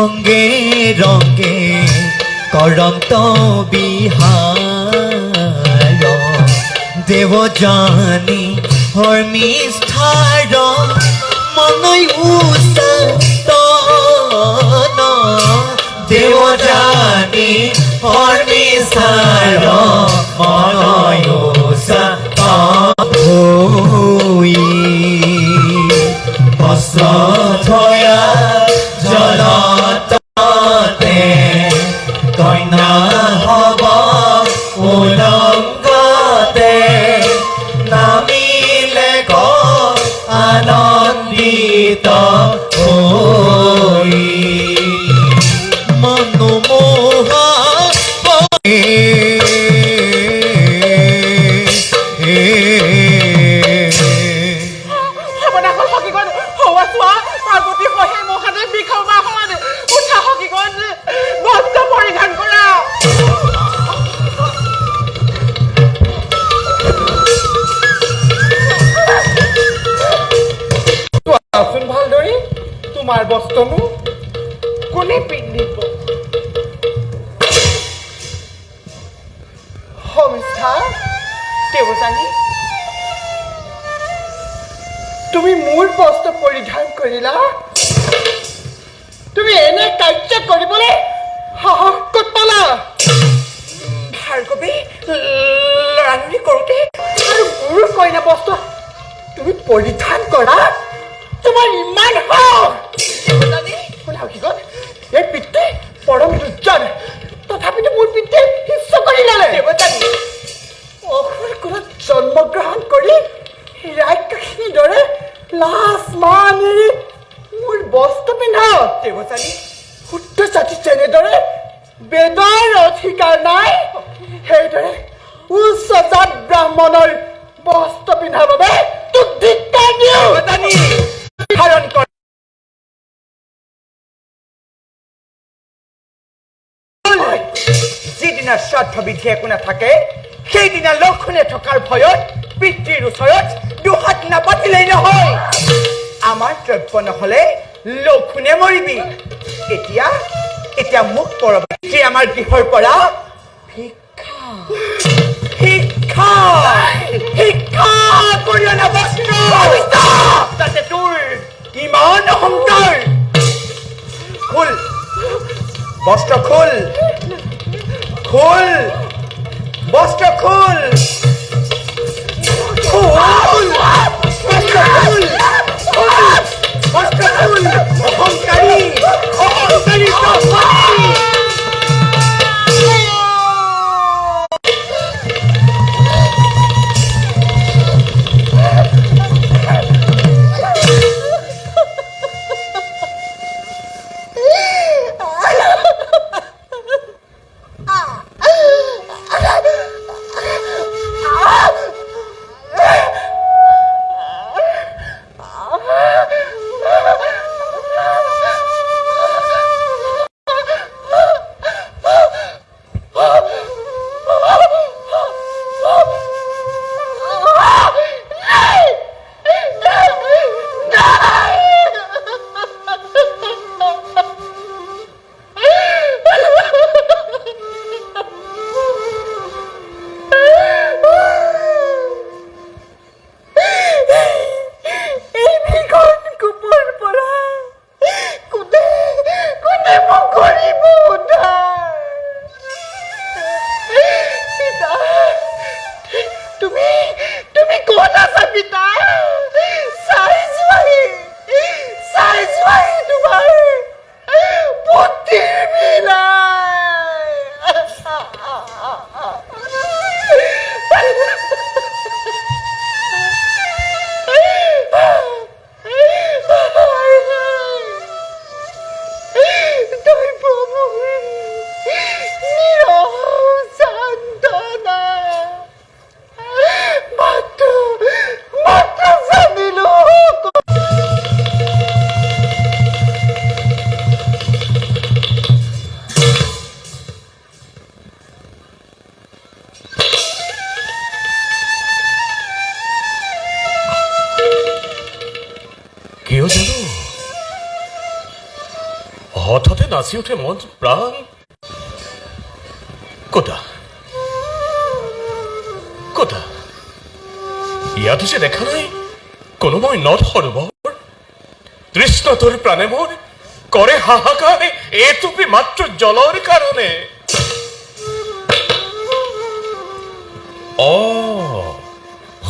রঙে রঙে করন্ত বিহার দেবজানী হর্মিষ্ঠার মনৈ উচতন দেবজানী হর্মিষ্ঠার মনৈ উচতন বস্ত্র ধয়া জলততে কন্যা হব উলঙ্গতে নামিলে ক আনন্দিত হই মনোমোহা তোমাৰ বস্ত্ৰনো কোনে পিন্ধিব হমিষ্ঠা দেৱযানী তুমি মোৰ বস্ত্ৰ পৰিধান কৰিলা তুমি এনে কাৰ্য কৰিবলৈ সাহস ক'ত পালা ভাৰ্গৱী লৰালৰি কৰোঁতে আৰু মোৰ কইনা বস্ত্ৰ তুমি পৰিধান কৰা তোমাৰ ইমান হওক এই পিতৃ পৰম দুৰ্জন তথাপিতো মোৰ পিতৃ হিংস কৰি ল'লে দেৱযানী অসুৰ কুলত জন্মগ্ৰহণ কৰি ৰাক্ষসীৰ দৰে লাজ মান এৰি মোৰ বস্ত্ৰ পিন্ধা দেৱযানী শুদ্ধ জাতি যেনেদৰে বেদৰ অধিকাৰ নাই সেইদৰে উচ্চ জাত ব্ৰাহ্মণৰ বস্ত্ৰ পিন্ধাৰ বাবে তোক ধিক্কাৰ দিওঁ দেৱযানী ধাৰণ কৰ যিদিনা শ্ৰাদ্ধ বিধি একো নাথাকে সেইদিনা লক্ষণে থকাৰ ভয়ত পিতৃৰ ওচৰত দুহাত নাপাতিলেই নহয় আমাৰ দ্ৰব্য নহ'লে লক্ষণে মৰিবি এতিয়া মোক পৰৱৰ্তী আমাৰ গৃহৰ পৰা ভিক্ষা ভিক্ষা ভিক্ষা কৰি অনা বস্ত্ৰ তাতে তোৰ ইমান অহংকাৰ খোল বস্ত্ৰ খোল খোল বস্ত্ৰ খোল খোল বস্ত্ৰ খোল বস্ত্ৰ খোল অহংকাৰী অহংকাৰী হঠাতে নাচি উঠে মন প্ৰাণ। কোথা কোথা ইয়াত যে দেখা নাই কোনোময় নদ সৰোবৰ। তৃষ্ণ তোৰ প্ৰাণে মোৰ কৰে হাহাকাৰ এটুপি মাত্ৰ জলৰ কাৰণে।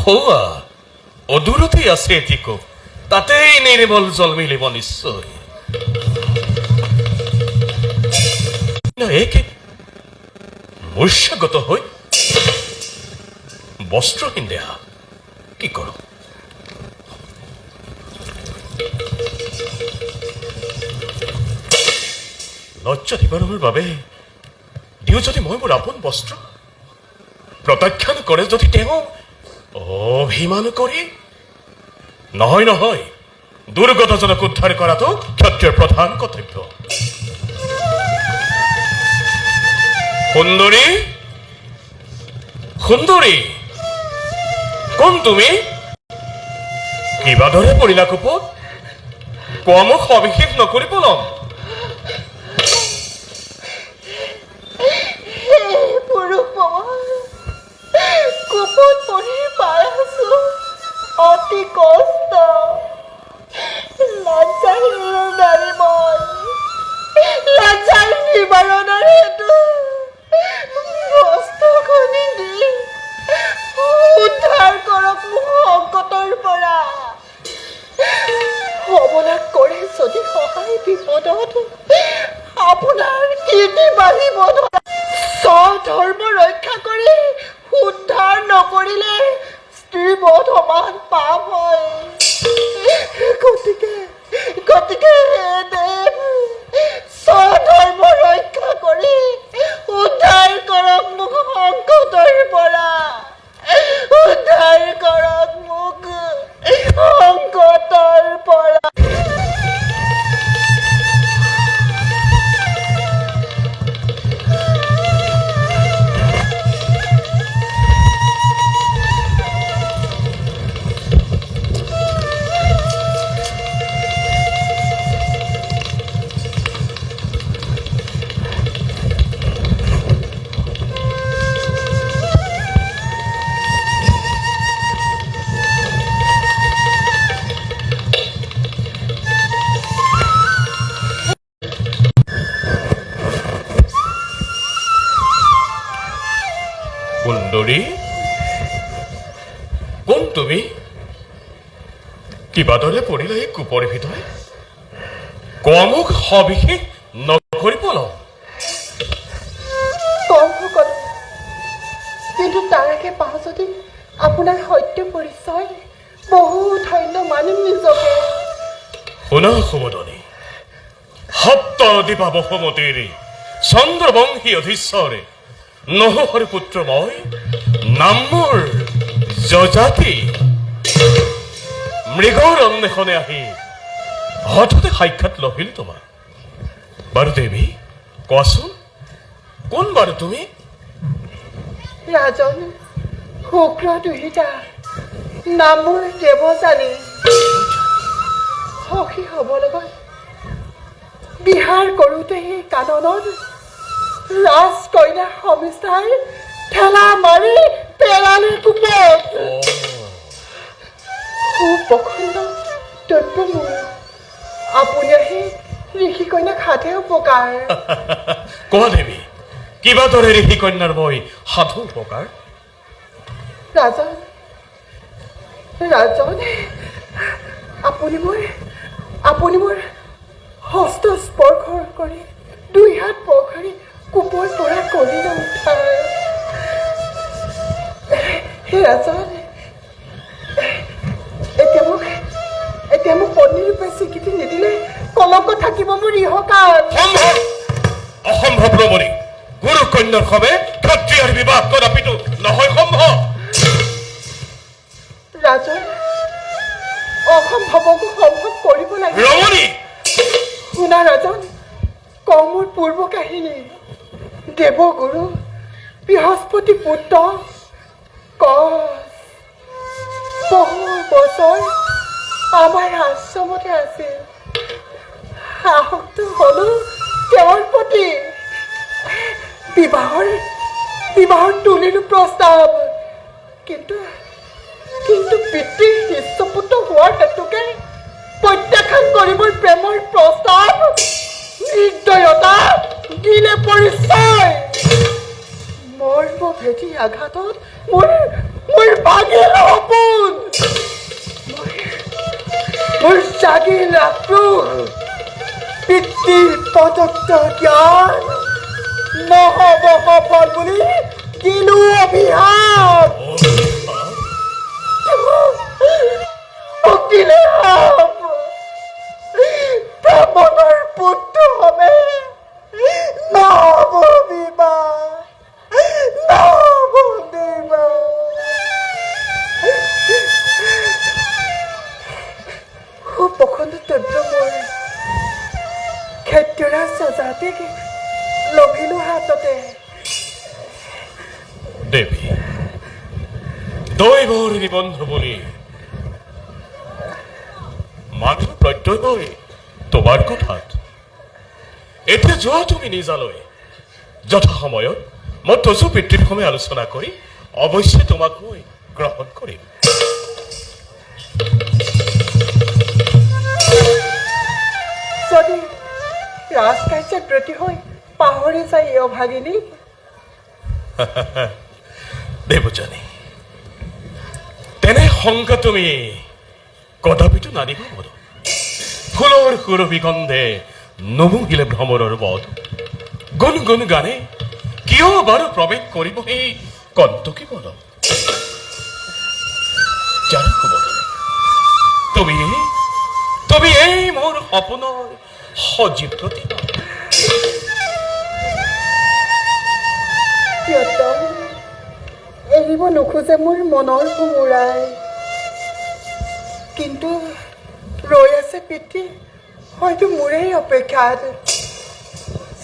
হোৱা অদূৰতেই আছে এটিকো, তাতেই নিৰ্মল জল মিলিব নিশ্চয়। একে মূৰ্ছাগত হৈ বস্ত্ৰহীন দেহা কি কৰো? লজ্জা নিবাৰণৰ বাবে দিওঁ যদি মই মোৰ আপোন বস্ত্ৰ, প্ৰত্যাখ্যান কৰে যদি তেওঁ অভিমান কৰি। নহয় নহয়, দুৰ্গতজনক উদ্ধাৰ কৰাটো ক্ষত্ৰিয়ৰ প্ৰধান কৰ্তব্য। সুন্দৰী সুন্দৰী, কোন তুমি? কিবা দৰে পৰিলা কোপত? কোৱা মোক সবিশেষ নকৰি পলম। কোপত পৰি পাই আছো অতি কষ্ট। লজ্জাৰ নাৰী মই, লজ্জাৰ নিবাৰণৰ হেতু বস্ত্ৰখনি দি উদ্ধাৰ কৰক মোক সংকটৰ পৰা। সবলাক কৰে যদি সহায় বিপদত আপোনাৰ কীৰ্তি বাঢ়িব ধৰা। স্বধৰ্ম ৰক্ষা কৰি উদ্ধাৰ নকৰিলে স্ত্ৰীবধ সমান পাপ হয়। গতিকে দেৱ স্বধৰ্ম ৰক্ষা কৰি উদ্ধাৰ কৰক মোক সংকটৰ পৰা। উদ্ধাৰ কৰক মোক সংকটৰ পৰা। সুন্দৰী, কোন তুমি? কিবা দৰে পৰিলা এই কোপৰ ভিতৰে? কোৱা মোক সবিশেষ নকৰি পলম। কম সকলো, কিন্তু তাৰ আগে পাওঁ যদি আপোনাৰ সত্য পৰিচয় বহু ধন্য মানিম নিজকে। শুনা সুমদনী, সপ্তনদী পাব সমতীৰে চন্দ্ৰবংশী অধীশ্বৰে নহৰ পুত্ৰ মই, নাম মোৰ যজাতি। মৃগৰ অন্বেষণে আহি হঠাতে সাক্ষাৎ লভিল তোমাক। বাৰু দেৱী কোৱাচোন, কোন বাৰু তুমি? ৰাজন শুক্ৰ দুহিতা, নাম মোৰ দেৱযানী। সখী হ'ব লগত বিহাৰ কৰোঁতে সেই কাননত ৰাজ কইনা সমিস্তাই ঠেলা মাৰি পেলালে কোপত। সুপখণ্ড দ্ৰব্য মোৰ, আপুনি আহি ঋষি কন্যাক সাধে উপকাৰ। কোৱা দেৱী, কিবা দৰে ঋষি কন্যাৰ মই সাধু উপকাৰ? ৰাজন আপুনি মোৰ হস্ত স্পৰ্শ কৰি দুই হাত পখাৰি কোপৰ পৰা কৰিলে উদ্ধাৰ। হে ৰাজন, এতিয়া মোক পত্নী ৰূপে স্বীকৃতি নিদিলে কলংক থাকিব মোৰ ইহকাল। অসম্ভৱ ৰমণী, গুৰু কন্যাৰ সবে ক্ষত্ৰিয়ৰ বিবাহ কদাপিতো নহয় সম্ভৱ। ৰাজন, অসম্ভৱকো সম্ভৱ কৰিব লাগিব। ৰমণী শুনা ৰাজন, কওঁ মোৰ পূৰ্ব কাহিনী। দেৱগুৰু বৃহস্পতি পুত্ৰ কচ বহু বছৰ আমাৰ আশ্ৰমতে আছিল। আসক্ত হলো তেওঁৰ প্ৰতি বিবাহৰ তুলিলো প্ৰস্তাৱ কিন্তু পিতৃ শিষ্যপুত্ৰ হোৱাৰ হেতুকে প্ৰত্যাখ্যান কৰিবৰ প্ৰেমৰ প্ৰস্তাৱ নিৰ্দয়তা দিলে পৰিচয় মৰ্মভেদী আঘাতত মোৰ ভাগিল সপোন মোৰ জাগিল আক্ৰোশ পিতৃৰ প্ৰদত্ত জ্ঞান নহ'ব সফল বুলি দিলো অভিশাপ দিলে ব্ৰাহ্মণৰ পুত্ৰ হবে নহ'ব বিবাহ পখন্দতব্য মোৰ ক্ষেত্ৰৰা সজাতে লভিলো হাততে দেৱী দৈৱৰ নিবন্ধ বুলি মানুহ প্ৰত্যয় হয় তোমাৰ কথাত এতিয়া যোৱা তুমি নিজালৈ যথা সময়ত মই তজু পিতৃৰ সময় আলোচনা কৰি অৱশ্যে তোমাক মই গ্ৰহণ কৰিম যদি ৰাজকাৰ্যত ব্ৰতী হৈ পাহৰি যায় অভাগিনী দেৱজানী তেনে শংকা তুমি কদাপিতো নানিব মন ফুলৰ সুৰভি গন্ধে নমুহিলে ভ্ৰমৰৰ বধ গুণ গুণ গানে কিয় বাৰু প্ৰৱেশ কৰিব সেই কন্তকী বন জানো সুবদনে তুমি এই মোৰ সপোনৰ সজীৱ প্ৰতিমা এৰিব নোখোজে মোৰ মনৰ কোমোৰাই কিন্তু ৰৈ আছে পিতৃ হয়তো মোৰেই অপেক্ষাত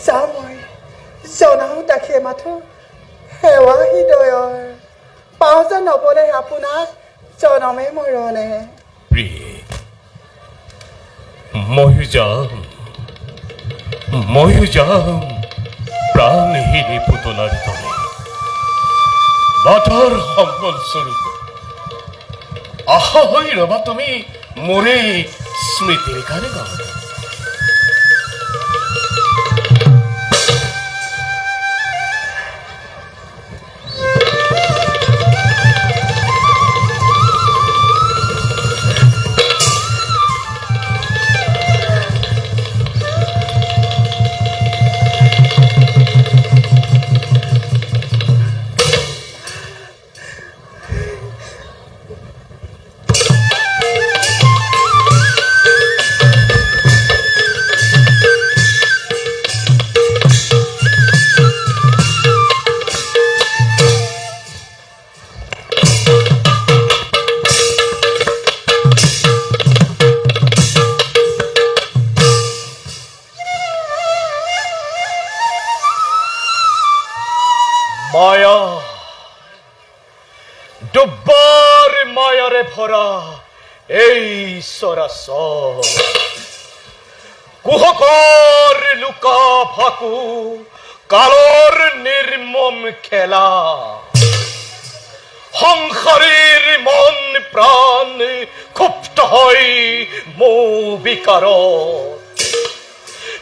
যাওঁ মই জনাওঁ তাকে মাথো সেৱা হৃদয়ৰ পাওঁ যে নবলে আপোনাক জনমে মৰণে প্ৰিয়ে ময়ো যাম প্ৰাণহীনী পুতলাৰ দৰে বাটৰ সম্বল স্বৰূপ আশা হৈ ৰবা তুমি মোৰে স্মৃতিৰ কাৰণে গান মায়া ডুব্বৰ মায়াৰে ভৰা এই চৰাচৰ কুহকৰ লুকা ফাকু কালৰ নিৰ্মম খেলা সংসাৰীৰ মন প্ৰাণ ক্ষুব্ধ হৈ বিকাৰত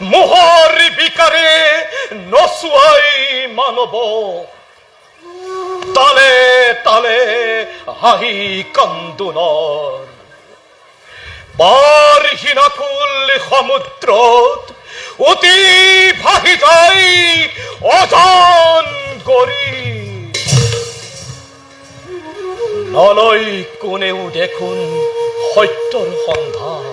মোহৰ বিকাৰে নচুৱাই মানৱ তালে তালে হাঁহি কান্দোনৰ পাৰহীনাকুল সমুদ্ৰত অতি ভাহি যায় অজান গৰি নলয় কোনেও দেখোন সত্যৰ সন্ধান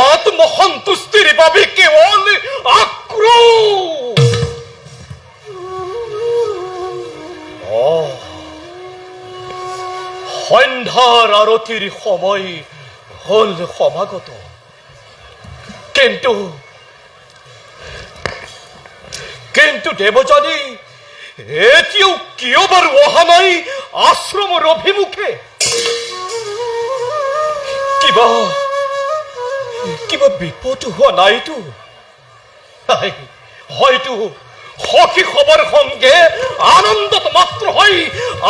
আত্মসন্তুষ্টিৰ বাবে কেৱল আক্ৰোশ সন্ধ্যাৰ আৰতিৰ সময় হল সমাগত কিন্তু দেৱজানী এতিয়াও কিয় বাৰু অহা নাই আশ্ৰমৰ অভিমুখে কিবা বিপদ হোৱা নাইতো হয়তো সখী খবৰ সঙ্গে আনন্দত মাত্ৰ হৈ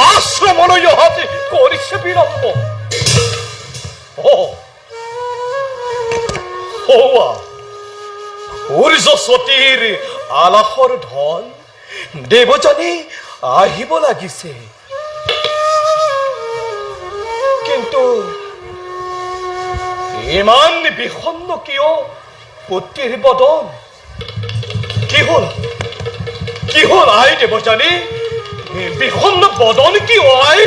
আশ্ৰমলৈ অহাতে কৰিছে বিলম্ব সূৰ্যসতীৰ আলাসৰ ধন দেৱযানী আহিব লাগিছে কিন্তু ইমান বিষণ্ণ কিয় পুত্ৰীৰ বদন কি হল আই দেৱযানী বিষণ্ণ বদন কিয় আই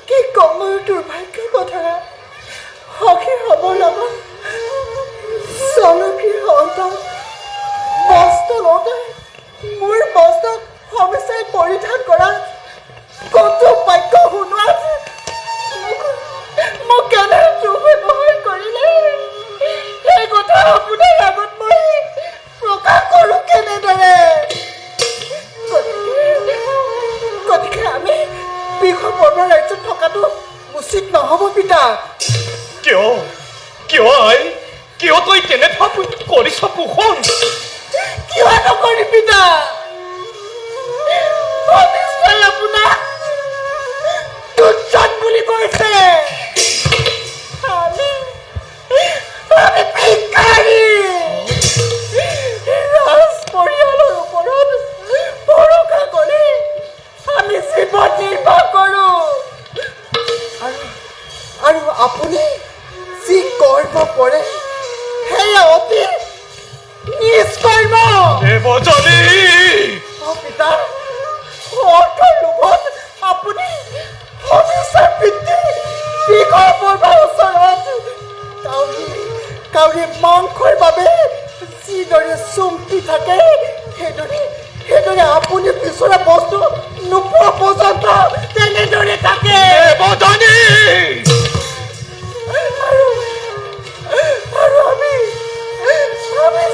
কি কম দুৰ্ভাগ্য কথা সখী হ'ব লগত চলকী সন্তান বস্ত্ৰ লওঁতে মোৰ বস্ত্ৰক সমস্যাই পৰিধান কৰা কত বাক্য শুনোৱা মোক কেনে দুৰ্ব্যৱহাৰ কৰিলে সেই কথা আপোনাৰ আগত মই প্ৰকাশ কৰোঁ কেনেদৰে গতিকে আমি বিষপৰ্ব ৰাজ্যত থকাটো উচিত নহ'ব পিতা কিয় আই কিয় তই তেনে ভাব কৰিছ পোষণ কিয় নকৰি পিতা আপোনাক দুৰ্জন বুলি কৈছে আমি ভিক্ষাৰী ৰাজ পৰিয়ালৰ ওপৰত ভৰসা কৰি আমি জীৱন নিৰ্বাহ কৰোঁ আৰু আপুনি যি কৰ্ম কৰে সেয়া অতি নিষ্কৰ্ম দেৱযানী পিতা অৰ্থৰ লোভত আপুনি সমস্যাৰ বৃদ্ধি বিষপৰ্বৰ ওচৰত কাউৰী মাংসৰ বাবে যিদৰে চুম্পি থাকে সেইদৰে আপুনি বিচৰা বস্তু নোপোৱা পৰ্যন্ত তেনেদৰে থাকে দেৱযানী আৰু আমি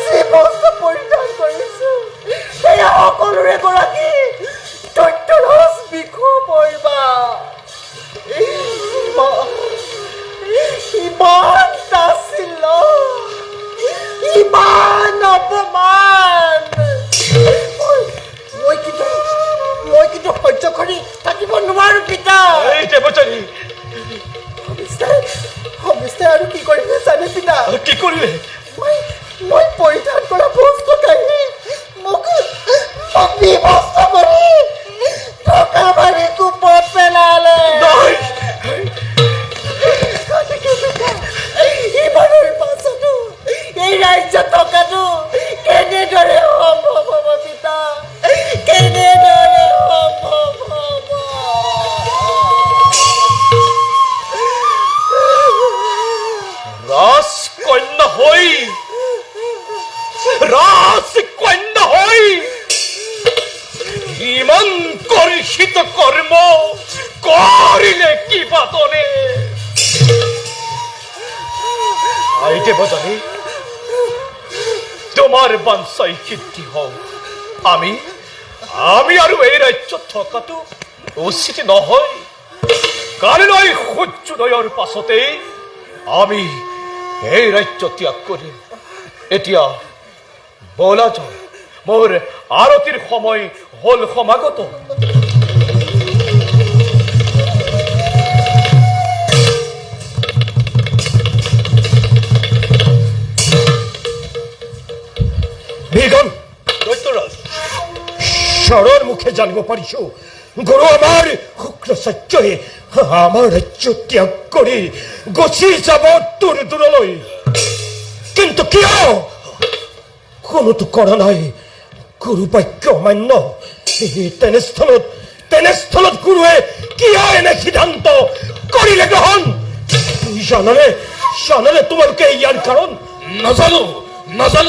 যি বস্তু পৰিধান কৰিছো সেয়া সকলোৰে গৰাকী দৈত্যৰস বিষপৰ্বা ইমান তাচিল্য ইমান অপমান মই কিন্তু সহ্য কৰি থাকিব নোৱাৰো পিতা দেৱযানী সমস্যাই আৰু কি কৰিলে জানে পিতা কি কৰিলে মই পৰিধান কৰা বস্তু কাঢ়ি মোক বিভস্ত কৰি টকা মাৰি কোপত পেলালে ইমানৰ পাছতো এই ৰাজ্যত থকাটো কেনেদৰে সম্ভৱ হ'ব পিতা কেনেদৰে সম্ভৱ হ'ব ৰাজকন্যা হৈ ইমান কলুষিত কৰ্ম কৰিলে কি বাতনে আই দেৱযানী তোমাৰ বাঞ্ছাই সিদ্ধি হওক আমি আৰু এই ৰাজ্যত থকাটো উচিত নহয় কাৰণ এই সূৰ্যোদয়ৰ পাছতেই আমি এই ৰাজ্য ত্যাগ কৰিম এতিয়া বলা যাওঁ মোৰ আৰতিৰ সময় হ'ল সমাগত ঈশ্বৰৰ মুখে জানিব পাৰিছো গুৰু আমাৰ শুক্ৰাচাৰ্যই আমাৰ ৰাজ্য ত্যাগ কৰি গুচি যাব দূৰলৈ কিন্তু কিয় কোনোতো কৰা নাই গুৰু বাক্য অমান্য তেনেস্থলত গুৰুৱে কিয় এনে সিদ্ধান্ত কৰিলে গ্ৰহণ জানানে তোমালোকে ইয়াৰ কাৰণ নাজানো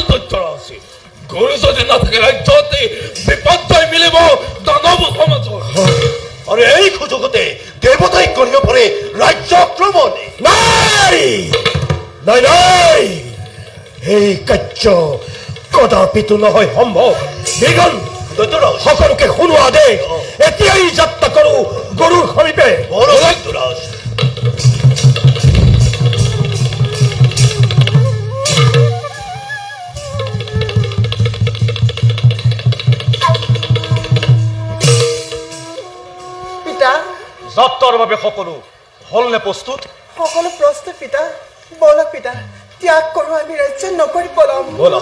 তথ্যৰ আছে গুৰু যদি নাথাকে ৰাজ্যতে বিপৰ্যয় মিলিব দানৱ সমাজৰ আৰু এই সুযোগতে দেৱতাই কৰিব পাৰে ৰাজ্য আক্ৰমণ নাই এই কাৰ্য কদাপিতো নহয় সম্ভৱ বিগন সকলোকে শুনোৱা দেশ এতিয়াই যাত্ৰা কৰো গুৰুৰ সমীপে যাত্ৰাৰ বাবে সকলো হলনে প্ৰস্তুত? সকলো প্ৰস্তুত পিতা। ব'লক পিতা, ত্যাগ কৰোঁ আমি ৰাজ্য নগৰী পলাম। ব'লা।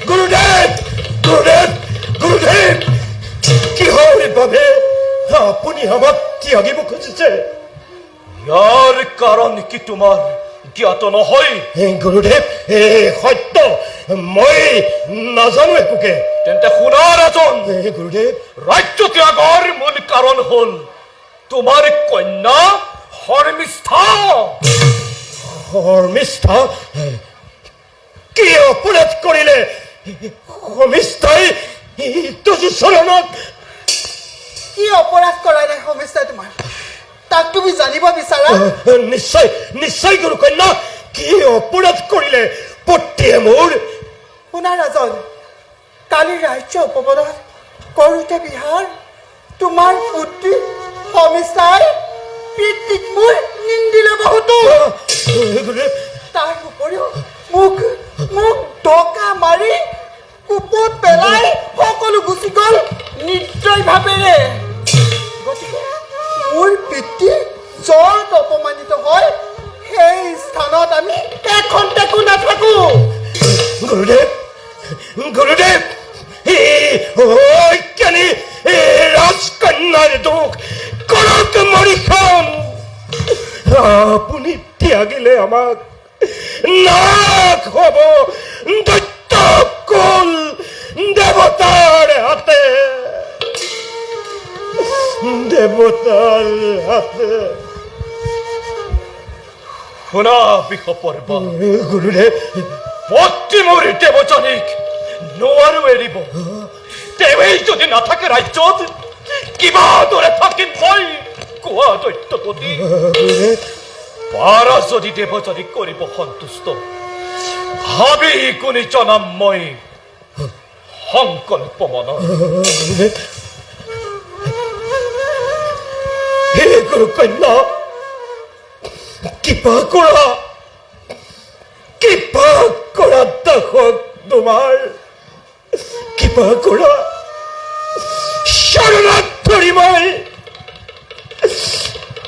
গুৰুদেৱ, গুৰুদেৱ, গুৰুদেৱ, কিহৰ বাবে আপুনি আমাক ত্যাগিব খুজিছে? ইয়াৰ কাৰণ কি তোমাৰ জ্ঞাত নহয়? গুৰুদেৱ, সত্য মই নাজানো একোকে। তেন্তে শুনা ৰাজন। গুৰুদেৱ, ৰাজ্য ত্যাগৰ মূল কাৰণ হ'ল তোমাৰ কন্যা শৰ্মিষ্ঠা। শৰ্মিষ্ঠা কি অপৰাধ কৰিলে শৰ্মিষ্ঠাই চৰণত? কি অপৰাধ কৰাই নাই শৰ্মিষ্ঠাই তোমাৰ? তাক তুমি জানিব বিচাৰা? নিশ্চয় নিশ্চয় গুৰুকন্যা, কি অপৰাধ কৰিলে পতিয়ে মোৰ? শুনা ৰাজন, কালি ৰাজ্য উপবনত কৰোঁতে বিহাৰ তোমাৰ পুত্ৰী শৰ্মিষ্ঠাই পিতৃক মোৰ নিন্দিলে বহুতো। তাৰ উপৰিও মোক ঢকা মাৰি কোপত পেলাই সকলো গুচি গ'ল নিৰ্দয় ভাৱেৰে। গতিকে মোৰ পিতৃ য'ত অপমানিত হয় সেই স্থানত আমি এখন্তেকো নাথাকো। গুৰুদেৱ, গুৰুদেৱ, ৰাজকন্যাৰ দুখ কৰক মৰিখন। আপুনি ত্যাগিলে আমাক নাক হ'ব দৈত্য কুল দেৱতাৰ হাতে, দেৱতাৰ হাতে। শুনা বিশপৰ গুৰুদেৱ, পত্নী মোৰ দেৱজনীক নোৱাৰো এৰিব। তেৱেই যদি নাথাকে ৰাজ্যত কিবা দৰে থাকিম মই কোৱা দৈত্যপতি। পাৰা যদি দেৱজনীক কৰিব সন্তুষ্ট, ভাবি কোনি জনাম মই সংকল্প মনৰ। হে গুৰুকন্যা, কিবা কৰা, কিবা কৰা দাসক তোমাৰ, কিবা কৰা। শৰণত ধৰি মই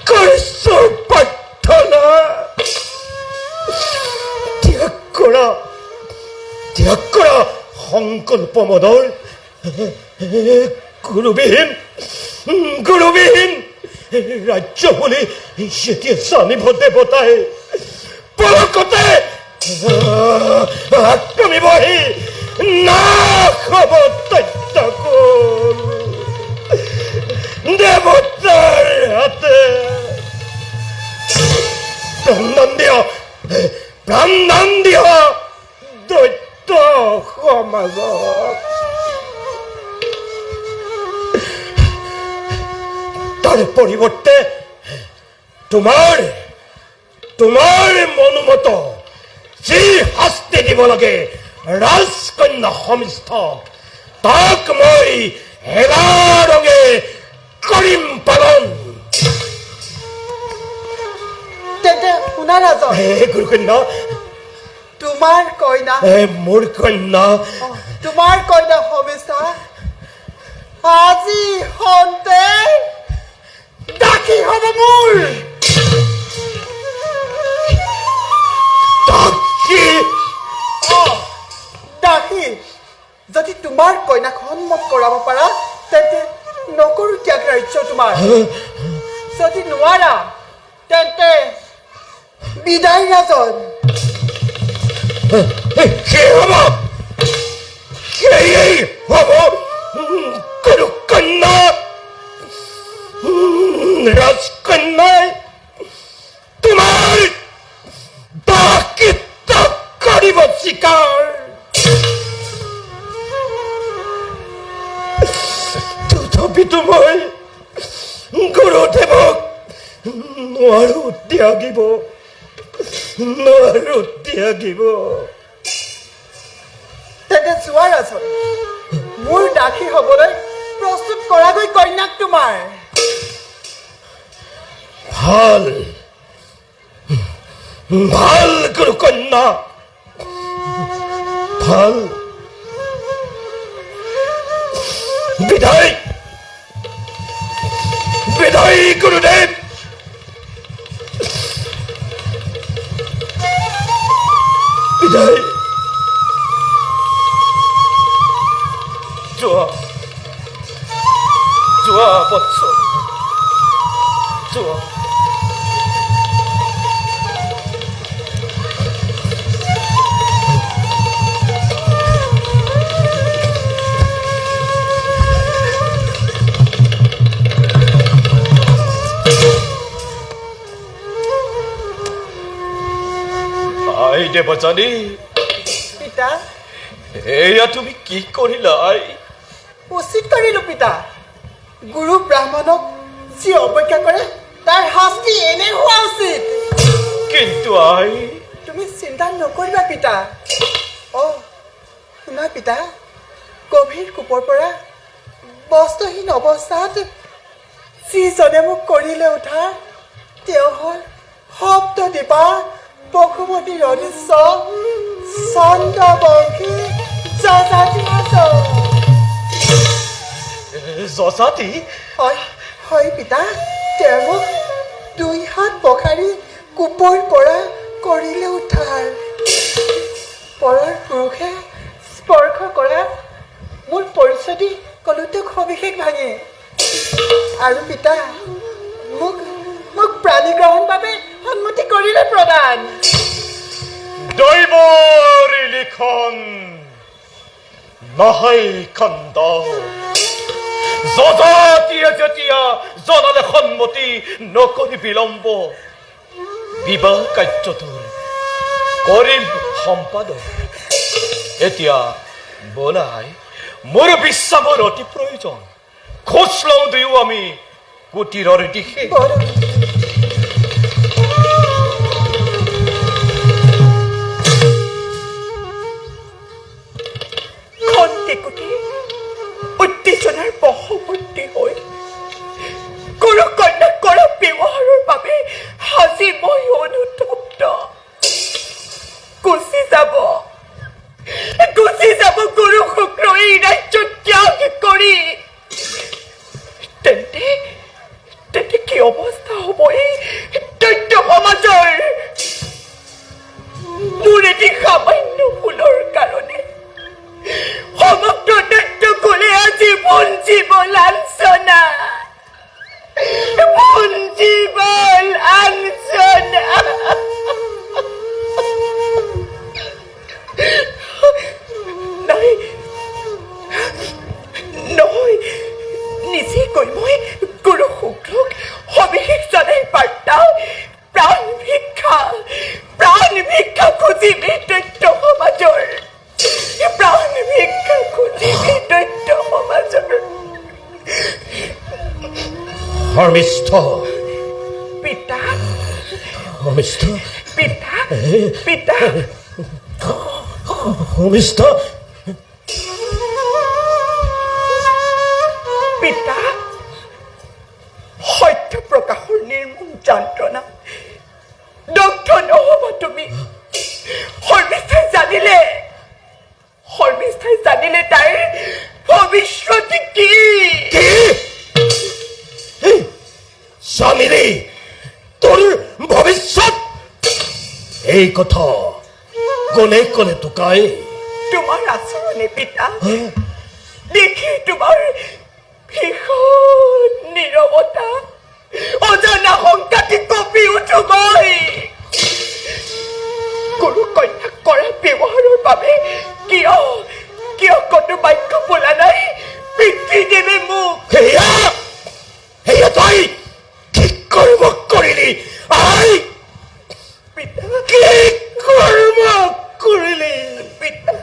কৰিছো প্ৰাৰ্থনা। ত্যাগ কৰা, ত্যাগ কৰা সংকল্প মনৰ। গুৰুবিহীন, গুৰুবিহীন ৰাজ্য বুলি যেতিয়া জানিব দেৱতাই পলকতে আক্ৰমিবহি নাশ হ'ব দৈত্যকুল দেৱতাৰ হাতে। প্ৰাণদান দিয়া, প্ৰাণদান দিয়া দৈত্য সমাজক। তাৰ পৰিৱৰ্তে তোমাৰ মনোমত যি শাস্তি দিব লাগে ৰাজকন্যা শৰ্মিষ্ঠাক, তাক মই এবাৰঙে কৰিম পালন। তেন্তে শুনা ৰাজন, গুৰুকন্যা, তোমাৰ কইনা, মোৰ কন্যা, তোমাৰ কইনা শৰ্মিষ্ঠা আজি সন্তে দাসী হ'ব মোৰ। দাসী? যদি তোমাৰ কইনাক সন্মত কৰাব পাৰা তেন্তে নকৰো ত্যাগ ৰাজ্য তোমাৰ। যদি নোৱাৰা তেন্তে বিদায় ৰাজন। হ'ব, সেয়েই হ'ব গুৰুকন্যা। ৰাজকন্যাই তোমাৰ দাসিত্ব কৰিব স্বীকাৰ। তথাপিতো মই গুৰুদেৱক নোৱাৰো ত্যাগিব, নোৱাৰো ত্যাগিব। তেন্তে চোৱা ৰাজন, মোৰ দাসী হ'বলৈ প্ৰস্তুত কৰাগৈ কন্যাক তোমাৰ। ভাল, ভাল গুৰুকন্যা, ভাল। বিদায়। গুৰুদেৱ বিদায় যোৱা যোৱা বৎস যোৱা আই দেৱজানী পিতা এয়া তুমি কি কৰিলা আই উচিত কৰিলো পিতা গুৰু ব্ৰাহ্মণক যি অৱজ্ঞা কৰে তাৰ শাস্তি এনে হোৱা উচিত কিন্তু আই তুমি চিন্তা নকৰিবা পিতা শুনা পিতা গভীৰ কোপৰ পৰা বস্ত্ৰহীন অৱস্থাত যিজনে মোক কৰিলে উঠা তেওঁ হ'ল শব্দ দিবা বসুমতীৰ অদৃশ্য চন্দ্ৰবংশী যজাতি যজাতি হয় পিতা তেওঁ মোক 2 হাত পখাৰি কোপৰ পৰা কৰিলে উঠাৰ পৰৰ পুৰুষে স্পৰ্শ কৰা মোৰ পৰিচয় দি ক'লো তেওঁক সবিশেষ ভাঙে আৰু পিতা মোক প্ৰাণী গ্ৰহণ বাবে সন্মতি কৰিলে প্ৰদান দৈৱৰ লিখন নহয় খণ্ড যজাতিয়ে যেতিয়া জনালে সন্মতি নকৰি বিলম্ব বিবাহ কাৰ্যটোৰ কৰিম সম্পাদক এতিয়া বলাই মোৰ বিশ্ৰামৰ অতি প্ৰয়োজন খোজ লওঁ দুয়ো আমি কুটিৰৰ দিশে উত্তেজনাৰ বশৱৰ্তী হৈ গুৰু কন্যাক কৰা ব্যৱহাৰৰ বাবে সাজি মই অনুতপ্ত গুচি যাব গুৰু শুক্ৰ এই ৰাজ্য ত্যাগ কৰি তেন্তে কি অৱস্থা হ'ব এই দৈত্য সমাজৰ মোৰ এটি সামান্য ভুলৰ কাৰণে সমগ্ৰ দৈত্য কুলে আজি ভুঞ্জিব লাঞ্ছনা নহয় নিচেকৈ মই গুৰু শুক্ৰক সবিশেষ জনাই বাৰ্তা প্ৰাণ ভিক্ষা খুজিবি দৈত্য সমাজৰ প্ৰাণ ভিক্ষা খুজিবি দৈত্য সমাজৰ শৰ্মিষ্ঠ পিতা শৰ্মিষ্ঠ পিতা শৰ্মিষ্ঠ পিতা সত্য প্ৰকাশৰ নিৰ্মম যন্ত্ৰণা দগ্ধ নহবা তুমি শৰ্মিষ্ঠাই জানিলে তাইৰ ভৱিষ্যত কি স্বামীৰে তোৰ ভৱিষ্যত এই কথা কোনে কোনে তোকাই তোমাৰ আচৰণে পিতা দেখি তোমাৰ ভীষণ নীৰৱতা অজানা শংকাটি কঁপি উঠো মই গুৰু কন্যাক কৰা ব্যৱহাৰৰ বাবে কিয় কতো বাক্য বোলা নাই পিতৃদেৱে মোক সেয়া তই কি কৰ্ম কৰিলি আই পিতা কি কৰ্ম কৰিলি পিতা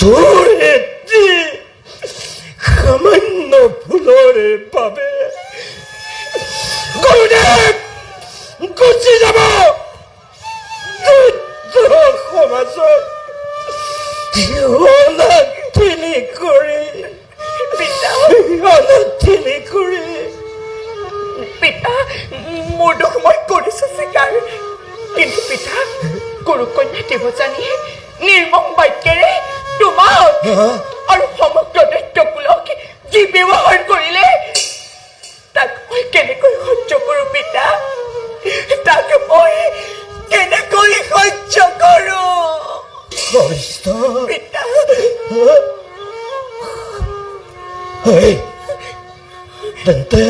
তোৰ এটি সামান্য ভুলৰ বাবে গুৰুদেৱ গুচি যাব সমাজত অনাথিনী কৰি পিতা মোৰ দুখ মই কৰিছো স্বীকাৰ কিন্তু পিতা গুৰু কন্যা দেৱযানীয়ে নিৰ্মম বাক্যেৰে তোমাক আৰু সমগ্ৰ দৈত্যকুলক যি ব্যৱহাৰ কৰিলে তাক মই কেনেকৈ সহ্য এই তেন্তে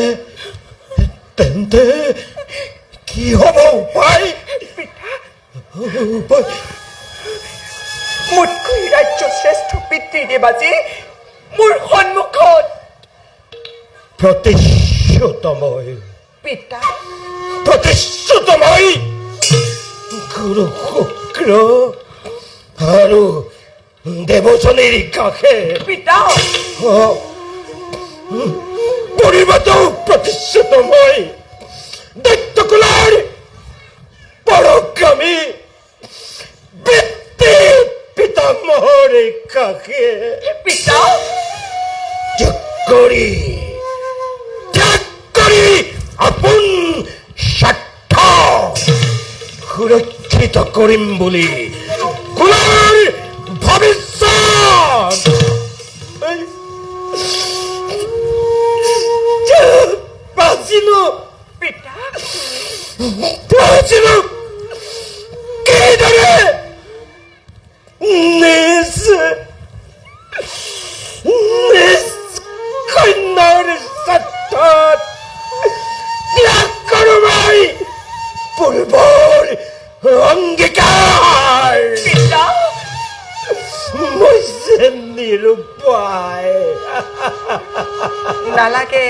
তেন্তে কি হ'ব উপায়? উপায় মোতকৈ ৰাজ্যশ্ৰেষ্ঠ পিতৃদেৱাজী মোৰ সন্মুখত। প্ৰতিশ্ৰুতময় পিতা প্ৰতিশ্ৰুতময় গুৰু শুক্ৰ আৰু দেৱজনীৰ কাষে পিতা পৰিবাতো প্ৰতিশ্ৰুতময় দৈত্যকুলৰ পৰগামী পিতৃ পিতামহৰ কাষে পিতা ত্যাগ কৰি আপোন স্বাৰ্থ সুৰক্ষিত কৰিম বুলি কুলৰ ভৱিষ্যত বাচিলো পিতা বাচিলো কিদৰে নিজ কন্যাৰ স্বাৰ্থত ত্যাগ কৰোঁ মই পূৰ্বৰ অংগীকাৰ। পিতা মই যে নিৰুপায়। নালাগে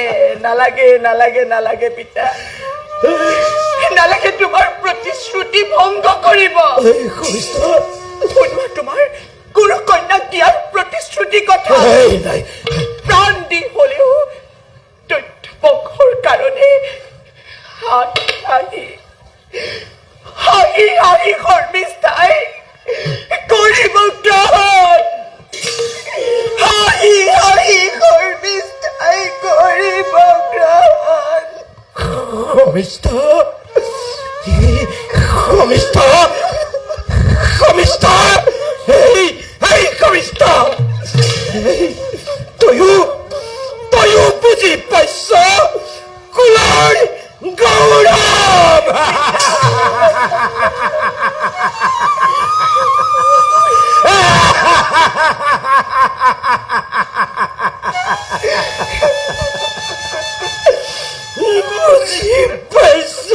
নালাগে নালাগে নালাগে পিতা নালাগে তোমাৰ প্ৰতিশ্ৰুতি ভংগ কৰিব। শুনোৱা তোমাৰ গুৰু কন্যাক দিয়াৰ প্ৰতিশ্ৰুতি কথা। নাই প্ৰাণ দি হলেও দৈত্য বংশৰ কাৰণে হাঁহি হাঁহি হাঁহি হাঁহি শৰ্মিষ্ঠাই কৰিব গ্ৰহণ। হাঁহি হাঁহি শৰ্মিষ্ঠাই কৰিব গ্ৰহণ। সমিষ্ঠ সমিষ্ঠ সমিষ্ঠ এই সমিষ্ঠ তয়ো বুজি পাইছ কুলৰ গৌৰৱ। বুজি পাইছ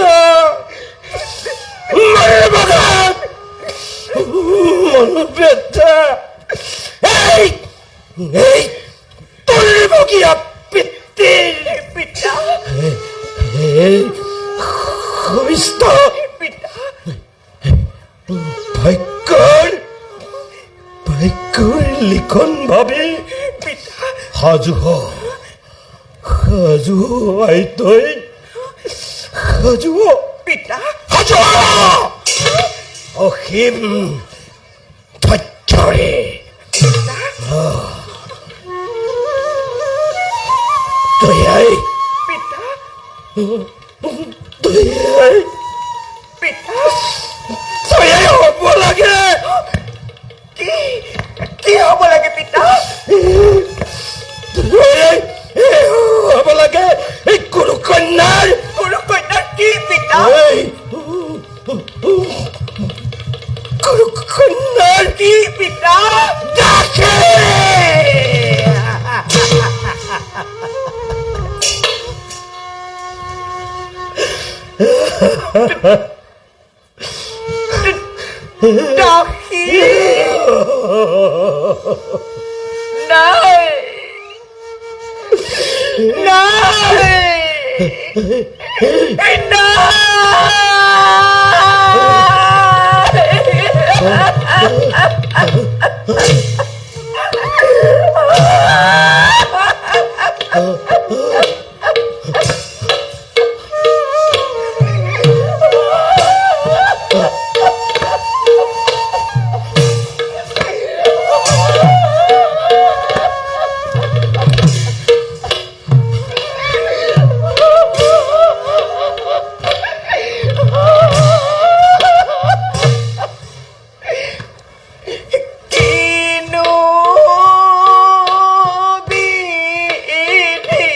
মৰমত মনোবেদা এই এই তলবগীয়া পিতৃৰ পিতা সমিষ্ঠ পিতা ভাগ্যৰ লিখন ভাবি পিতা সাজু আইতৈ সাজু পিতা সাজু অসীম ধৈৰ্যৰে তয়াই পিতা তয়াই পিতা তয়াই হ'ব লাগে। কি কি হ'ব লাগে পিতা? হ'ব লাগে এই গুৰু কন্যাৰ কি পিতা? গুৰু কন্যাৰ কি পিতা? ডাকে দাসী নাই কিনো বিধি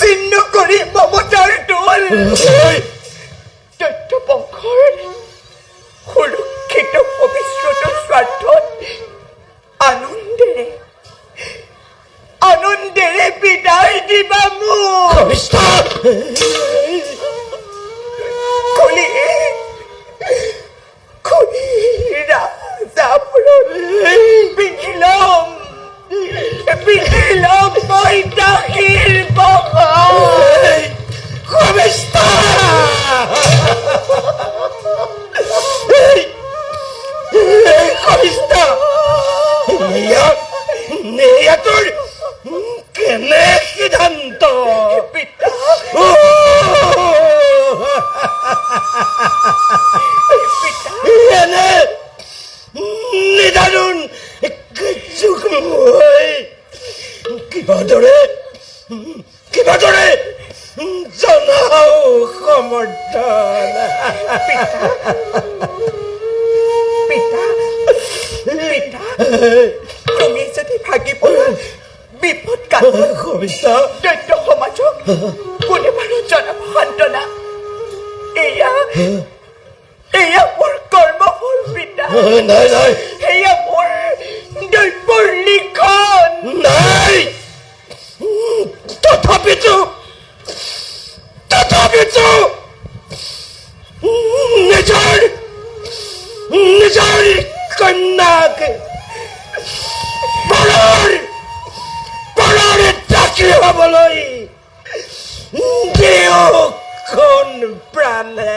চিহ্ন কৰি মমতাৰ দোল তথ্য বংশৰ সুৰক্ষিত ভৱিষ্যতৰ স্বাৰ্থত আনন্দেৰে বিদায় দিবা মোক খুলি ৰাজাপুৰত পিন্ধি ল'ম মই দাসীৰ বগা তোৰ কেনে সিদ্ধান্ত এনে নিদাৰুণ কিবা দৰে জনাও সমৰ্থন তুমি যদি ভাগি পৰা বিপদ দৈত্য সমাজক কোনে বাৰু জনাব সান্তনা এয়া মোৰ কৰ্মফল পিতা নাই এয়া মোৰ দৈৱৰ লিখন নাই তথাপিতো নিজৰ কন্যাক পৰৰ চাকৰি হ'বলৈ দেওখন প্ৰাণে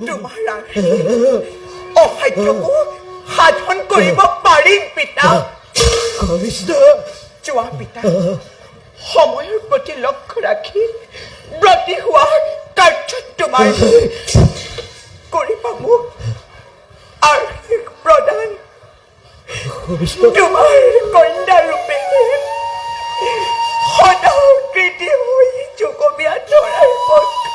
তোমাৰ অসাধ্যকো সাধন কৰিব পাৰিম পিতা যোৱা পিতা সময়ৰ প্ৰতি লক্ষ্য ৰাখি ব্ৰতী হোৱাৰ কাৰ্যত তোমাৰ কৰিবা মোক আৰ্থিক প্ৰদান তোমাৰ কন্যা ৰূপে সদা কৃতি হৈ যোগমীয়া ধৰাৰ পক্ষত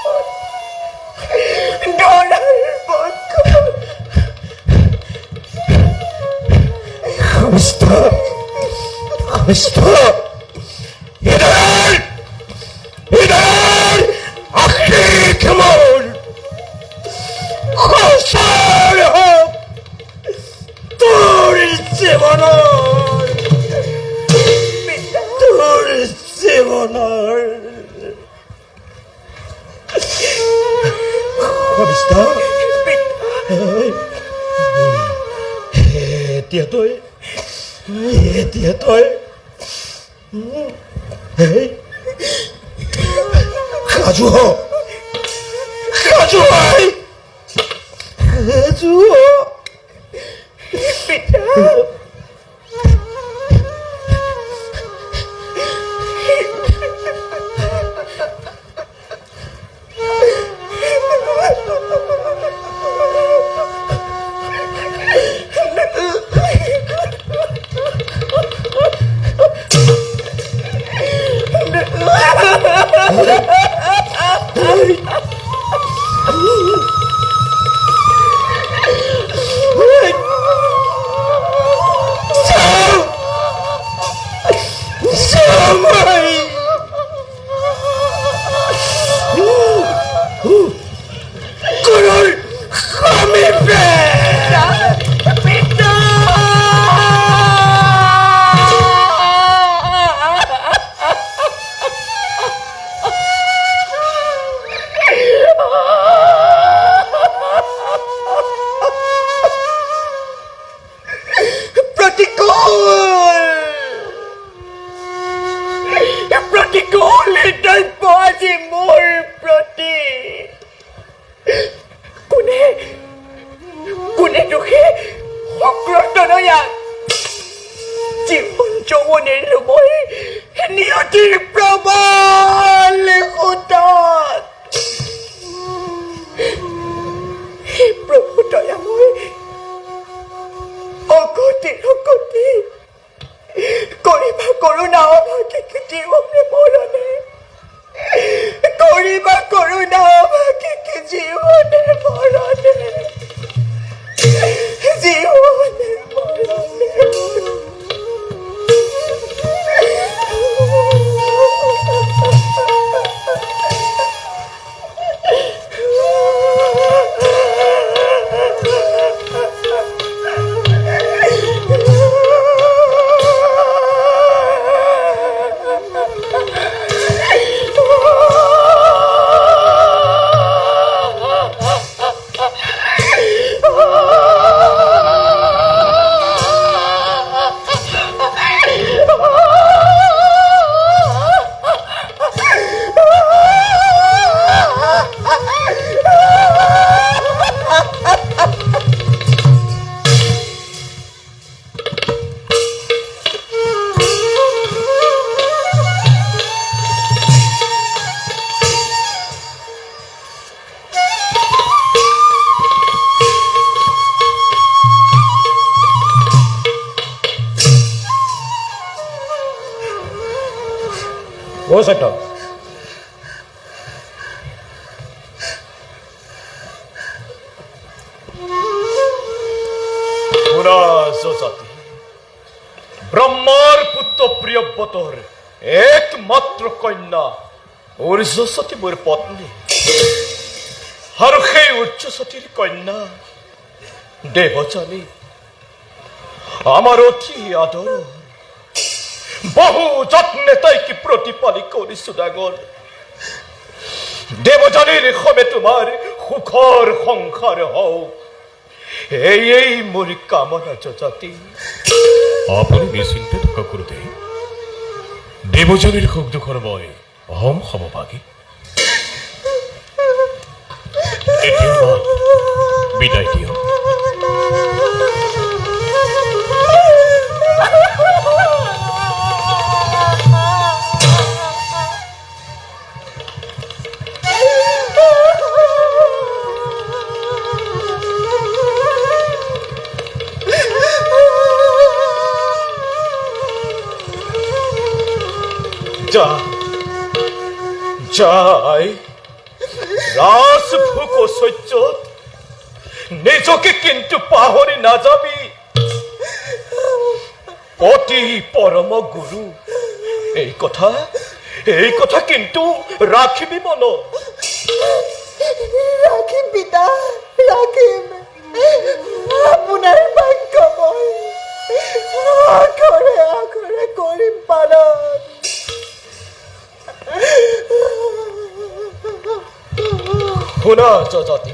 এতিয়া তই সাজু হ পিতা আপোনাকে কি জীবনে মরণে জীবনে মরণে ও সেটা জাতি ব্রহ্মার পুত্র প্রিয়ব্রতর একমাত্র কন্যা ঊর্ধ্বসতী মোর পত্নী আর সেই ঊর্ধ্বসতীর কন্যা দেবযানী আমার অতি আদর বহু যত্নে তাইকে প্রতিপালি করিছো ডাঙর দেবযানীর হবে তোমার সুখৰ সংসাৰ হওক এই মোৰ কামনা যজাতি আপুনি নিশ্চিন্তে থকা কৰোঁতে দেবযানীৰ সুখ দুখৰ মই অহম সমভাগী এতিয়া বিদায় দিয়ক যাই ৰাস ভোক সহ্যত নিজকে কিন্তু পাহৰি নাযাবি অতি পৰম গুৰু এই কথা কিন্তু ৰাখিবি মনত ৰাখিম পিতা ৰাখিম আপোনাৰ ভাগ্য মই আখৰে আখৰে কৰিম পালন শুনা যজাতি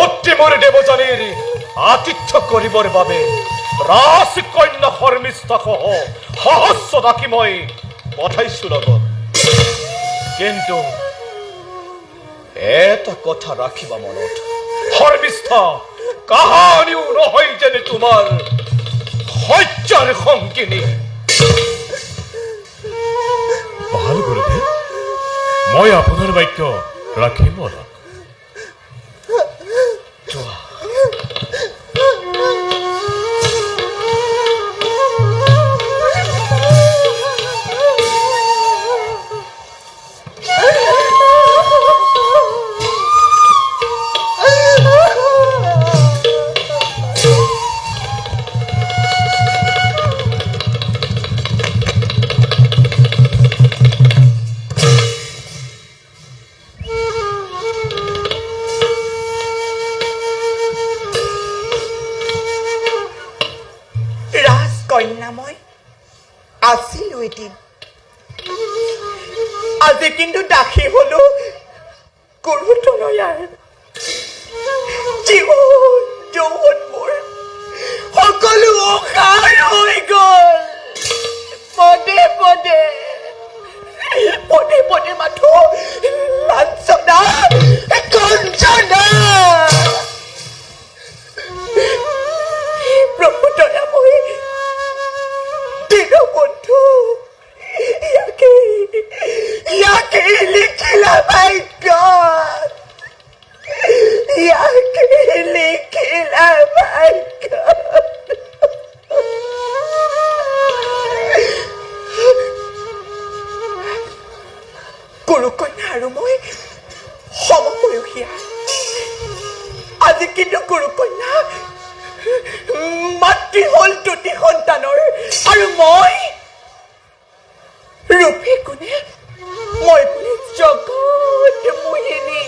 অতি মোৰ দেবযানীৰ আতিথ্য কৰিবৰ বাবে ৰাস কন্যা শৰ্মিষ্ঠা সহ সহস্ৰ ডাকি মই পঠাইছো লগত কিন্তু এটা কথা ৰাখিবা মনত শৰ্মিষ্ঠা কাহানিও নহয় যেনে তোমাৰ সহ্যাৰ সংগিনী ভাল গুৰুদেৱ মই আপোনাৰ বাক্য ৰাখিম মনত কন্যাময় আছিলো এদিন আজি কিন্তু দাসী হলো গুৰুতনয়াৰ জীৱন যৌৱন মোৰ সকলো অসাৰ হৈ গল পদে পদে পদে পদে মাথো লাঞ্ছনা কঞ্চনা প্ৰভু দয়াময় বন্ধু ইয়াকে লিখিলা ভাগ্য ইয়াকে লিখিলা ভাগ্য গুৰু কন্যা আৰু মই আজি কিন্তু গুৰু কন্যা মাতৃ হল দুটি সন্তানৰ আৰু মই ৰূপে কোনে মই বোলে জগত মোহিনী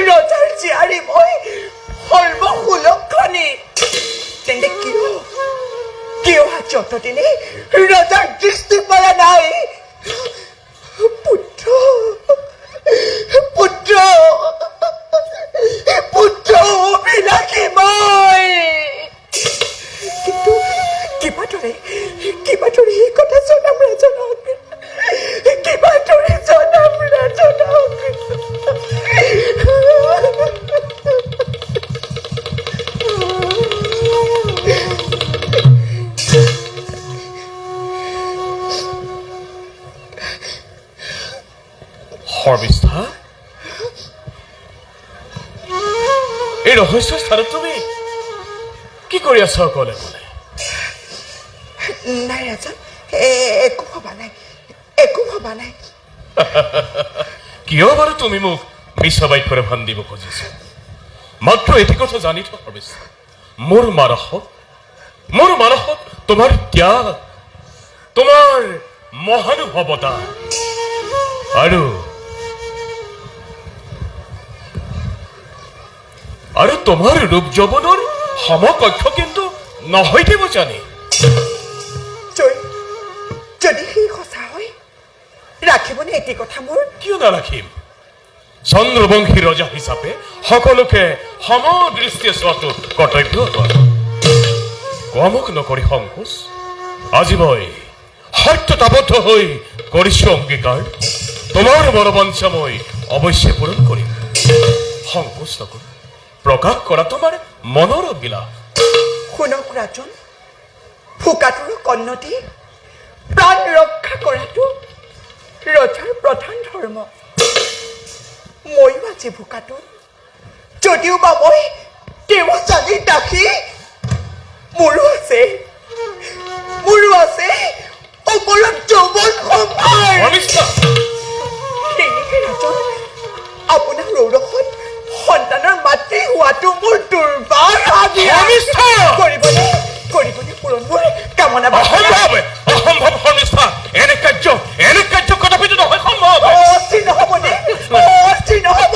ৰজাৰ জীয়াৰী মই সৰ্বসুলক্ষণী তেন্তে কিয় আজি অতদিনে ৰজাৰ দৃষ্টি পৰা নাই পুত্ৰ পুত্ৰ পুত্ৰ অভিলাষী মই কিন্তু কিবা দৰে এই কথা জনাম ৰাজনক কিবা দৰে জনাম ৰাজনক শৰ্মিষ্ঠা এই ৰহস্য স্থানত তুমি কি কৰি আছা অকলে অকলে নাই ৰাজন একো ভবা নাই কিয় বাৰু তুমি মোক মিছা বাক্যৰে ভান দিব খুজিছা মাত্ৰ এটি কথা জানি থ শৰ্মিষ্ঠা মোৰ মানসত তোমাৰ ত্যাগ তোমাৰ মহানুভৱতা আৰু তোমাৰ ৰূপ যৌৱনৰ সমকক্ষ কিন্তু নহয় দিব জানি যদি সেই সঁচা হয় ৰাখিবনে এটি কথা মোৰ কিয় নাৰাখিম চন্দ্ৰবংশী ৰজা হিচাপে সকলোকে সমদৃষ্টিয়ে চোৱাটো কৰ্তব্য কমক নকৰি সংকোচ আজি মই সত্যতাবদ্ধ হৈ কৰিছো অংগীকাৰ তোমাৰ মনোবাঞ্ছা মই অৱশ্যে পূৰণ কৰিম সংকোচ নকৰি প্ৰকাশ কৰা তোমাৰ মনৰ অভিলাষ শুনক ৰাজন ফুকাটোৰ কন্নতি প্ৰাণ ৰক্ষা কৰাটো ৰজাৰ প্ৰধান ধৰ্ম ময়ো আজি ভোকাটো যদিও বা মই তেওঁ জানিৰ দাসী মোৰো আছে অপৰাধ যৌৱন সম্ভাৰ সেয়েহে ৰাজন আপোনাৰ ঔৰসত সন্তানৰ মাতৃ হোৱাটো মোৰ দুৰ্বাৰ কৰিবনে পূৰণ মোৰ কামনা অসম্ভৱ শৰ্মিষ্ঠা এনে কাৰ্য কদাপিতো নহয় সম্ভৱ অস্থিৰ নহ'বনে নহ'ব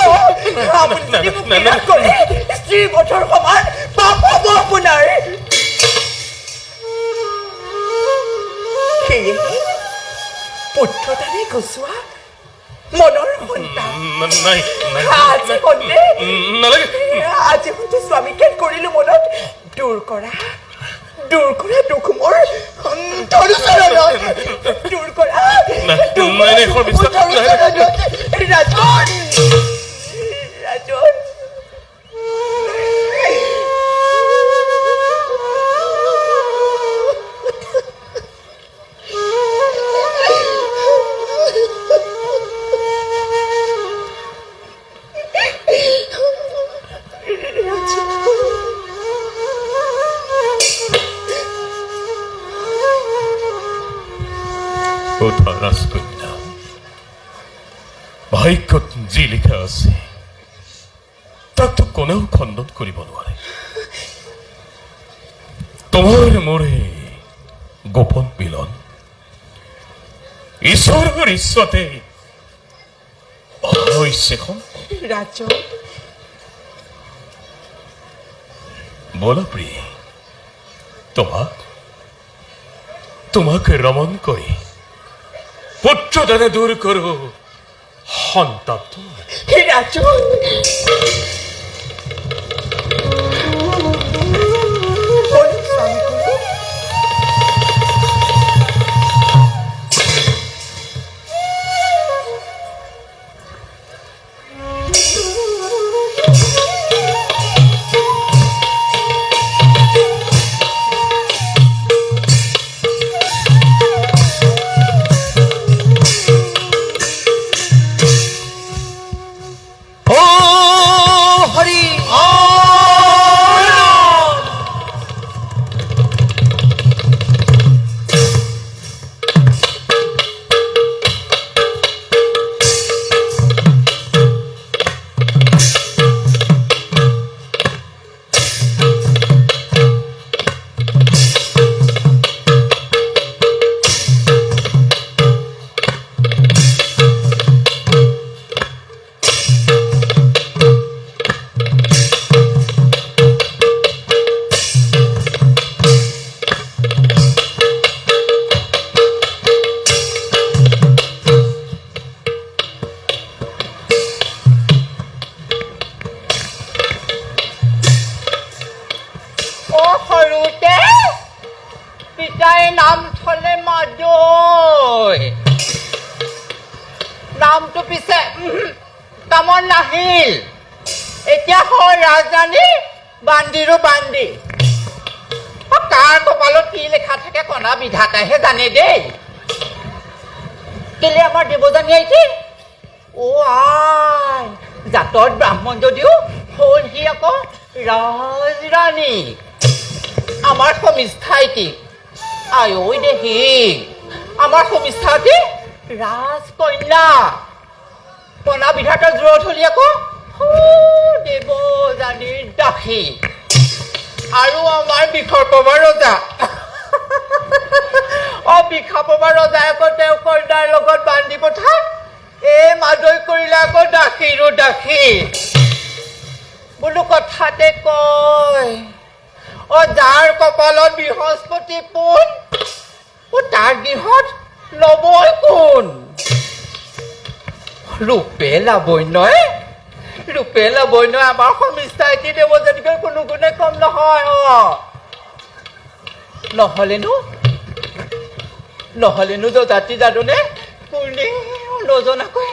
আপুনি যদি মোক বিৰাট কৰে স্ত্ৰীবধৰ সমান পাপ হ'ব আপোনাৰ সেয়েহে পুত্ৰতাৰে গছোৱা মনৰ সন্তান আজি হতে স্বামীকে কৰিলো মনত দূৰ কৰা দুখ মোৰ ধৰু চৰণত দূৰ কৰা ৰাজন ৰাজকন্যা ভাগ্যত যি লিখা আছে তাকতো কোনেও খণ্ডন কৰিব নোৱাৰে তোমাৰ মোৰে গোপন মিলন ঈশ্বৰৰ ইচ্ছাতে হৈছে ৰাজন বলা প্ৰিয় তোমাক ৰমন কৰি পুত্ৰদানে দূৰ কৰো সন্তাপ ৰাজন তাই নাম থলে মাদৈ নামটো পিছে কামত নাহিল এতিয়া হয় ৰাজধানী বান্দিৰো বান্দি কাৰ কপালত কি লেখা থাকে কণা বিধাতাইহে জানে দেই কেলে আমাৰ দেৱযানী আহিছে আই জাতত ব্ৰাহ্মণ যদিও হ'ল সি আকৌ ৰাজৰাণী আমাৰ সমিষ্ঠাইটি আঐ দেহি আমাৰ সমিষ্ঠাইটি ৰাজকন্যা কণা বিধাতাৰ জোৰত হলি আকৌ দেৱযানীৰ দাসী আৰু আমাৰ বিষৰ পবা ৰজা বিষা পবা ৰজাই আকৌ তেওঁ কন্যাৰ লগত বান্ধি পঠাই মাদৈ কৰিলে আকৌ দাসীৰো দাসী বোলো কথাতে কয় যাৰ কপালত বৃহস্পতি পোন তাৰ গৃহত লবই কোন ৰূপে লাবণ্যই আমাৰ সমিষ্ঠাইটি দেৱযানীকৈ কোনো গুণে কম নহয় নহলেনো যজাতি যাদনে কোনেও নজনাকৈ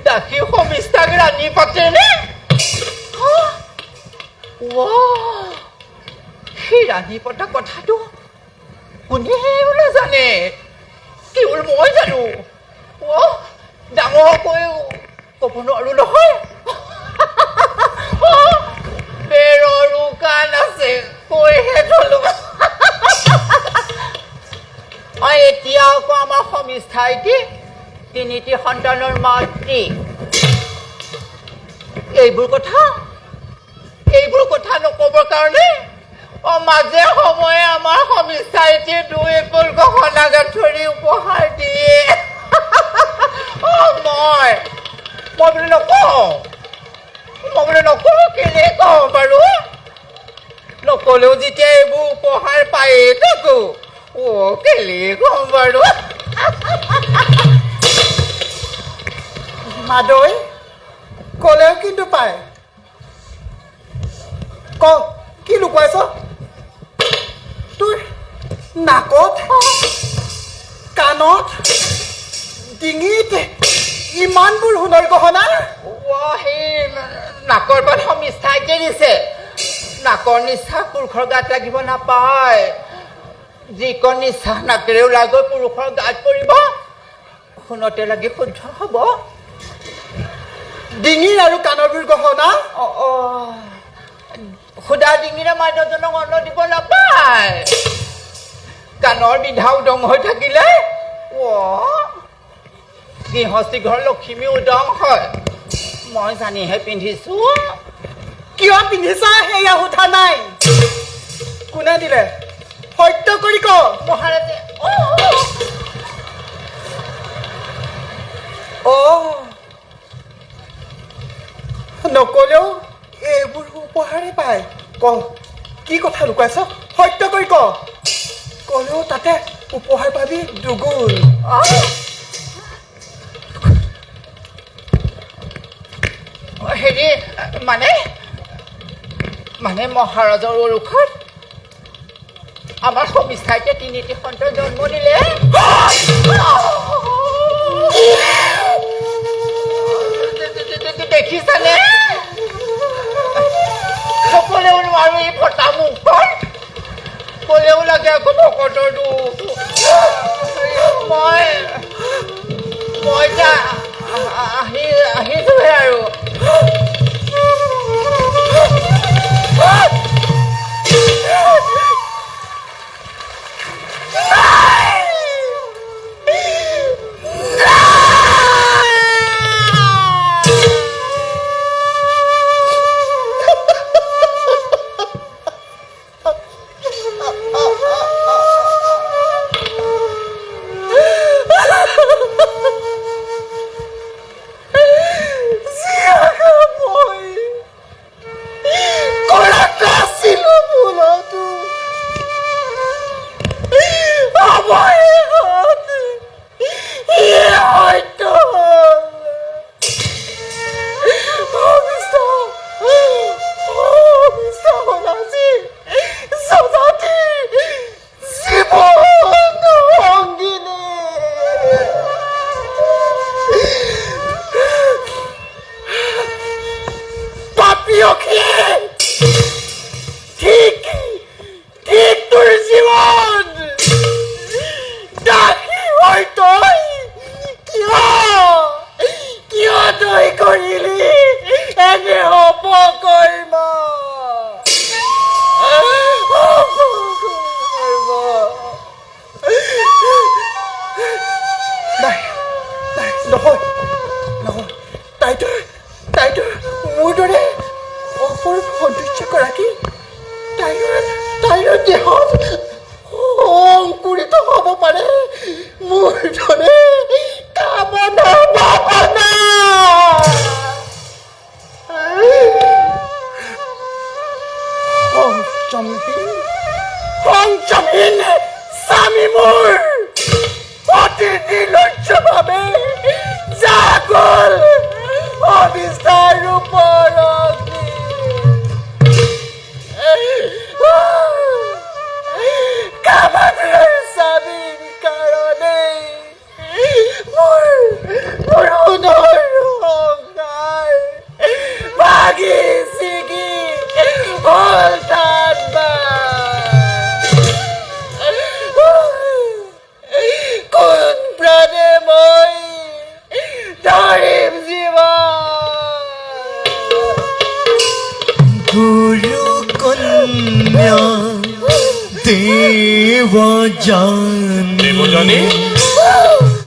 দাসী সমিষ্ঠাক ৰাণী পাতেনে সেই ৰাণী পতা কথাটো কোনেও নাজানে কেৱল মই জানো ডাঙৰকৈ ক'ব নোৱাৰো নহয় বেৰৰো কাণ আছে কৈহে থলো এতিয়া আকৌ আমাৰ সমিষ্ঠাইটি তিনিটি সন্তানৰ মাতৃ এইবোৰ কথা নকবৰ কাৰণে মাজে সময়ে আমাৰ সমিষ্ঠাইটি দুই এপল গহনা গাঁঠৰি উপহাৰ দিয়ে মই বোলে নকওঁ কেলে কওঁ বাৰু নকলেও যেতিয়া এইবোৰ উপহাৰ পায়ে থাকো কেলে কওঁ বাৰু মাদৈ কলেও কিন্তু পায় ক কি লুকুৱাইছ তোৰ নাকত কাণত ডিঙিত ইমানবোৰ সোণৰ গহনা সেই নাকৰ পাত সমিষ্ঠাইটি দিছে নাকৰ নিশ্বাস পুৰুষৰ গাত লাগিব নাপায় যিকণ নিশ্বাস নাকেৰে ওলাই গৈ পুৰুষৰ গাত পৰিব সোণতে লাগি শুদ্ধ হ'ব ডিঙিৰ আৰু কাণৰবোৰ গহনা সুদা ডিঙিৰে মাইনাজনক অন্ন দিব নাপায় কাণৰ বিধা উদং হৈ থাকিলে গৃহস্থী ঘৰ লখিমী উদং হয় মই জানিহে পিন্ধিছো কিয় পিন্ধিছা সেয়া সোধা নাই কোনে দিলে সত্য কৰি ক মহাৰাজে নকলেও এইবোৰ উপহাৰে পায় ক কি কথা লুকুৱাইছ সত্য কৰি ক কলেও তাতে উপহাৰ পাবি দুগুণ হেৰি মানে মহাৰাজৰ অৰুষত আমাৰ সমিষ্ঠাইতে তিনিটি সন্তান জন্ম দিলে দেখিছানে সকলেও নোৱাৰো এই ফটা মুখখন কলেও লাগে আকৌ ভকতৰ দুখ মই এতিয়া আহিছোহে আৰু তই কৰিলি এনে হ'ব কৰ্ম নাই নাই নহয় নহয় তাইতো মোৰ দৰে অপৰূপ সৌন্দৰ্যগৰাকী তাইৰ দেহত অংকুৰিত হ'ব পাৰে মোৰ দৰে কামনা বাসনা সংযমহীন স্বামী মোৰ অতি নিৰ্লজ্জভাৱে জাগল অবিচাৰ ওপৰত কামানৰ স্বামীৰ কাৰণে মোৰ সোণৰ সংসাৰ ভাগি ছিগি হ'ল কোন প্ৰাণে মই ধৰিম জীৱ গুৰু কন্যা দেৱযানী দেৱযানী